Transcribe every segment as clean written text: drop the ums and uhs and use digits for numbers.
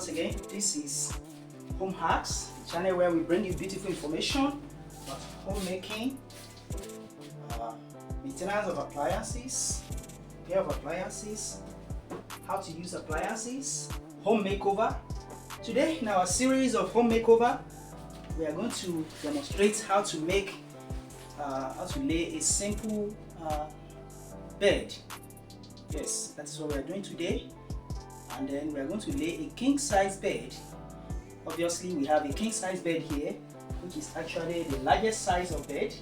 once again. This is Home Hacks, the channel where we bring you beautiful information about homemaking, maintenance of appliances, repair of appliances, how to use appliances, home makeover. Today in our series of home makeover, we are going to demonstrate how to lay a simple bed. Yes, that's what we are doing today. And then we are going to lay a king size bed. Obviously we have a king size bed here, which is actually the largest size of bed.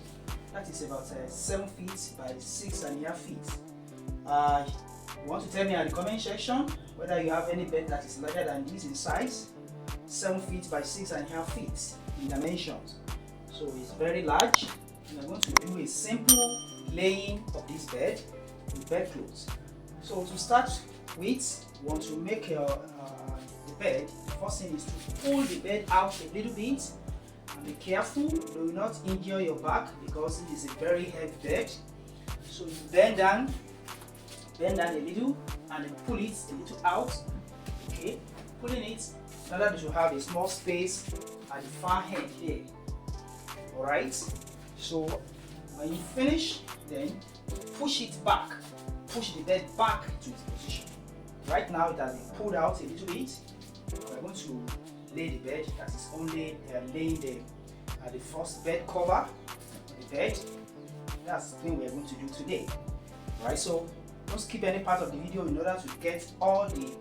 That is about 7 feet by 6.5 feet. You want to tell me in the comment section whether you have any bed that is larger than this in size. 7 feet by 6.5 feet in dimensions. So it's very large. We are going to do a simple laying of this bed with bedclothes. So to start with, you want to make the bed. The first thing is to pull the bed out a little bit, and be careful, do not injure your back because it is a very heavy bed. So you bend down a little and then pull it a little out. Okay, pulling it in order to have a small space at the far end here. Alright, so when you finish, then push it back, push the bed back to its position. Right now it has been pulled out a little bit. We're going to lay the bed. That is only laying the first bed cover on the bed. That's the thing we're going to do today. Right, so don't skip any part of the video in order to get all the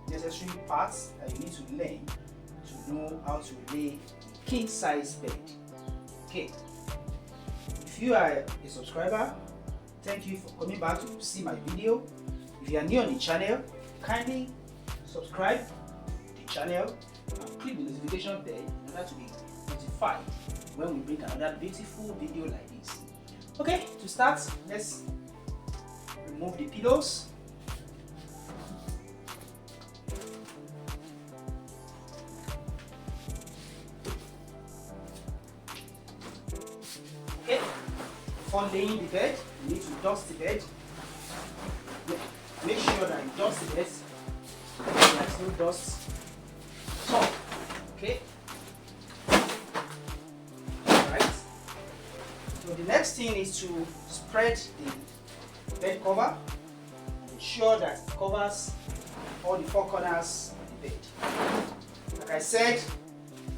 necessary parts that you need to learn to know how to lay a king size bed. Okay, if you are a subscriber, thank you for coming back to see my video. If you are new on the channel, kindly subscribe to the channel and click the notification bell in order to be notified when we bring another beautiful video like this. Okay, to start, let's remove the pillows. Okay, before laying the bed, you need to dust the bed. Make sure that you dust the bed. There's no dust top. Okay. Alright. So the next thing is to spread the bed cover and ensure that it covers all the four corners of the bed. Like I said,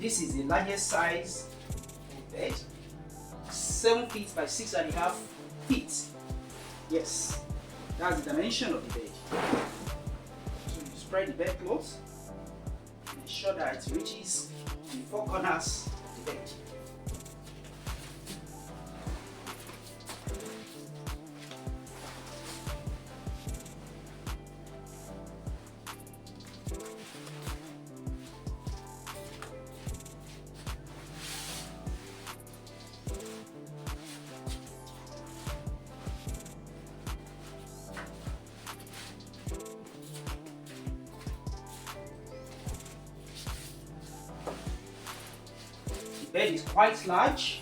this is the largest size of bed. 7 feet by 6.5 feet. Yes, that's the dimension of the bed. So you spread the bed clothes and ensure that it reaches the four corners of the bed. The bed is quite large.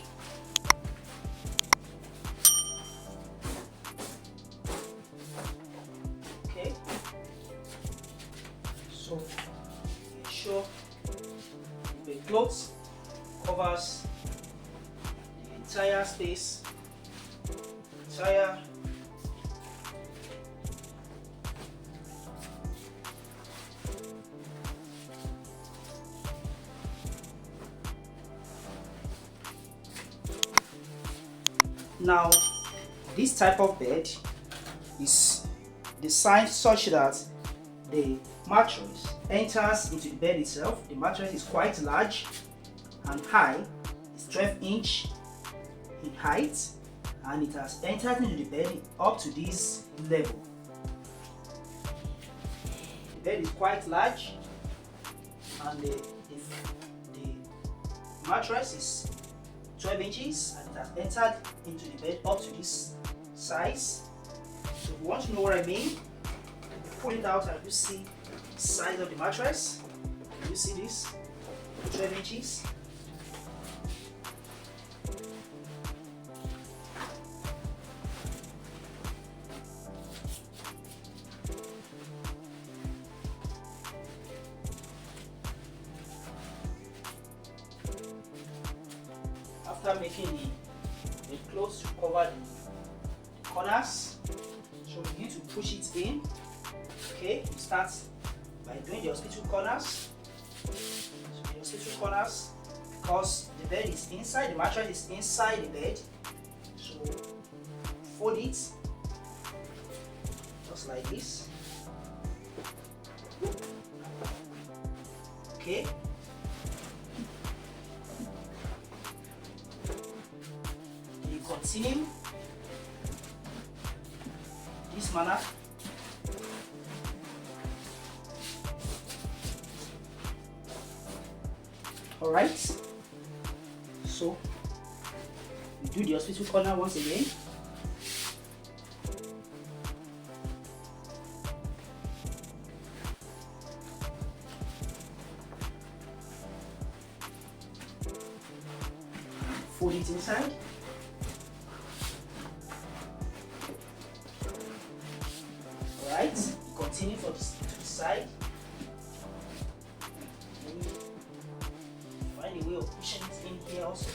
Okay, so ensure the clothes covers the entire space, entire Now, this type of bed is designed such that the mattress enters into the bed itself. The mattress is quite large and high. It's 12-inch in height, and it has entered into the bed up to this level. The bed is quite large, and the mattress is 12 inches and it has entered into the bed up to this size. So if you want to know what I mean, pull it out and you see the size of the mattress. You see this? 12 inches. after making the clothes to cover the corners, so we need to push it in. Okay, you start by doing the hospital corners. So the hospital corners, because the bed is inside, the mattress is inside the bed, so fold it just like this. Okay. You continue this manner. Alright, so we do the hospital corner once again. Fold it inside. Alright, continue to the side. Find a way of pushing it in here also.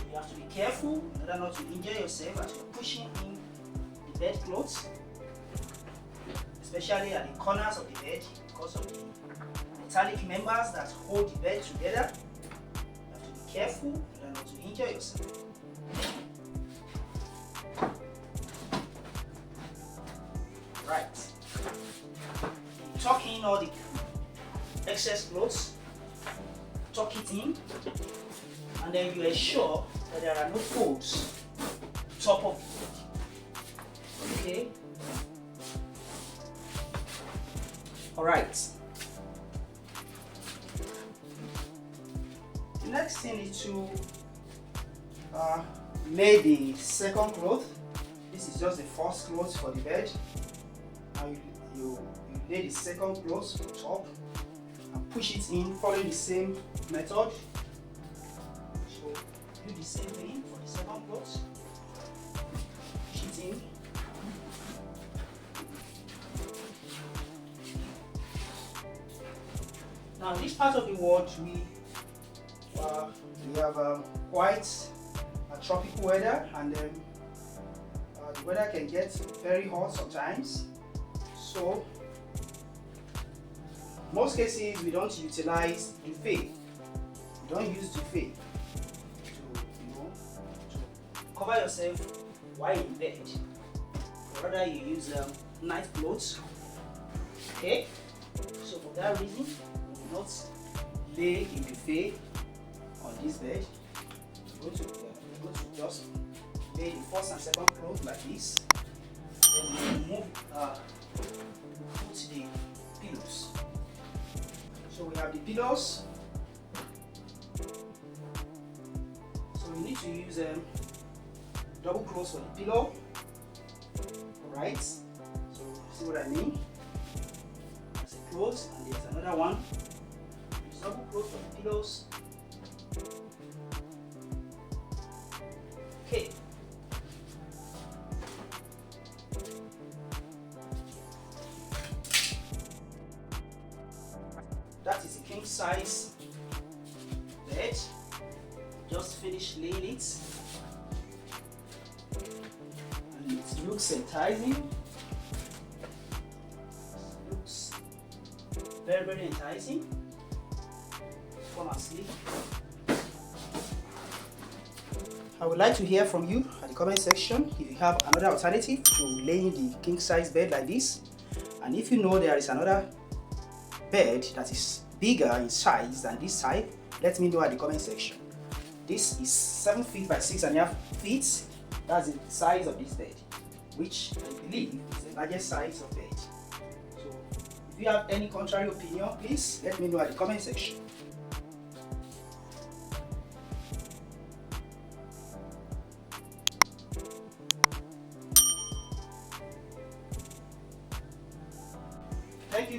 You have to be careful in order not to injure yourself as you're pushing in the bed clothes, especially at the corners of the bed because of the metallic members that hold the bed together. You have to be careful in order not to injure yourself. Right. You tuck in all the excess clothes, tuck it in, and then you ensure that there are no folds top of it. Okay. Alright. The next thing is to lay the second cloth. This is just the first cloth for the bed. Now you lay the second cloth on top and push it in following the same method. Do the same thing for the second cloth. Push it in. Now in this part of the world we have quite a tropical weather, and then the weather can get very hot sometimes. So most cases we don't utilize duvet. We don't use duvet cover yourself while in bed. Rather you use night clothes. Okay, so for that reason we will not lay in buffet on this bed. We're going to just lay the first and second cloth like this. Then we put the pillows. So we have the pillows. So we need to use double clothes for the pillow. Alright, so see what I mean? There's a clothes and there's another one. Use double clothes for the pillows. Okay. That is a king size bed. Just finished laying it. It looks enticing. It looks very, very enticing. Come and sleep. I would like to hear from you at the comment section if you have another alternative to laying the king size bed like this, and if you know there is another bed that is bigger in size than this type, let me know at the comment section. This is 7 feet by 6.5 feet. That's the size of this bed, which I believe is the largest size of bed. So if you have any contrary opinion, please let me know at the comment section.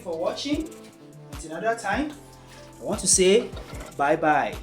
for watching. Until another time, I want to say bye bye.